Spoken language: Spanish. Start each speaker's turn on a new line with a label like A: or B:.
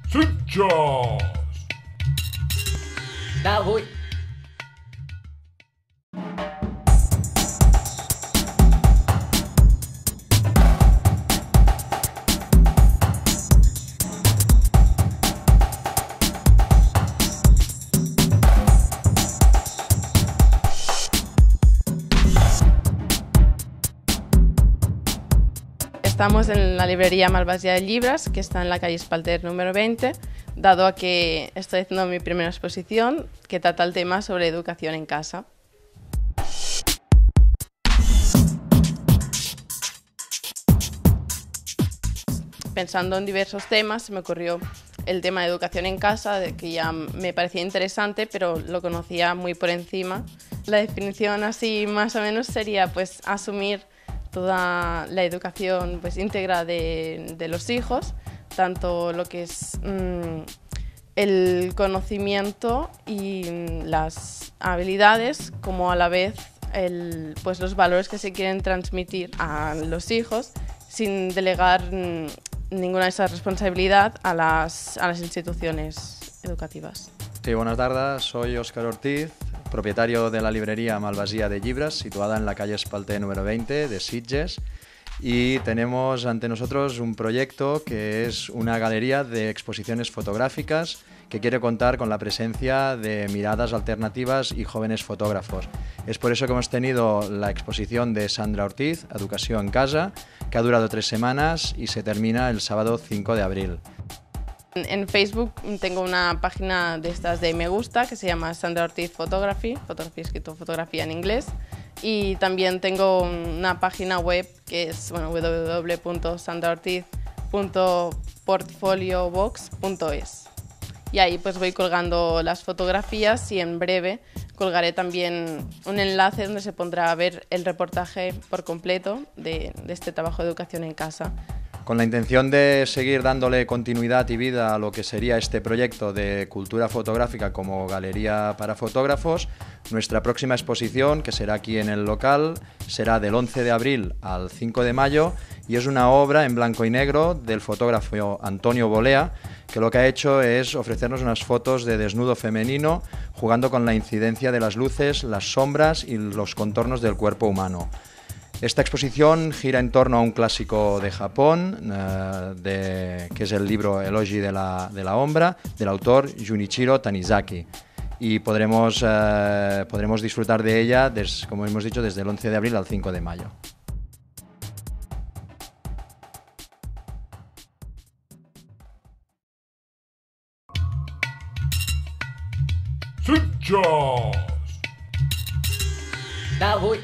A: Sitges!
B: D'avui.
C: Estamos en la librería Malvasia de Llibres, que está en la calle Espalter número 20, dado a que estoy haciendo mi primera exposición que trata el tema sobre educación en casa. Pensando en diversos temas, se me ocurrió el tema de educación en casa, que ya me parecía interesante, pero lo conocía muy por encima. La definición así más o menos sería pues asumir toda la educación pues, íntegra de los hijos, tanto lo que es el conocimiento y las habilidades, como a la vez pues, los valores que se quieren transmitir a los hijos, sin delegar ninguna de esas responsabilidad a las instituciones educativas.
D: Sí, buenas tardes, soy Óscar Ortiz, propietario de la librería Malvasia de Llibres, situada en la calle Espalter número 20 de Sitges, y tenemos ante nosotros un proyecto que es una galería de exposiciones fotográficas que quiere contar con la presencia de miradas alternativas y jóvenes fotógrafos. Es por eso que hemos tenido la exposición de Sandra Ortiz, Educació en Casa, que ha durado 3 semanas y se termina el sábado 5 de abril.
C: En Facebook tengo una página de estas de me gusta que se llama Sandra Ortiz Photography, escrito fotografía en inglés, y también tengo una página web que es www.sandraortiz.portfoliobox.es, y ahí pues voy colgando las fotografías y en breve colgaré también un enlace donde se pondrá a ver el reportaje por completo de este trabajo de educación en casa.
D: Con la intención de seguir dándole continuidad y vida a lo que sería este proyecto de cultura fotográfica como galería para fotógrafos, nuestra próxima exposición, que será aquí en el local, será del 11 de abril al 5 de mayo y es una obra en blanco y negro del fotógrafo Antonio Bolea, que lo que ha hecho es ofrecernos unas fotos de desnudo femenino jugando con la incidencia de las luces, las sombras y los contornos del cuerpo humano. Esta exposición gira en torno a un clásico de Japón, que es el libro Elogi de la Ombra, del autor Junichiro Tanizaki. Y podremos disfrutar de ella, como hemos dicho, desde el 11 de abril al 5 de mayo.
A: Sitges!
B: D'avui.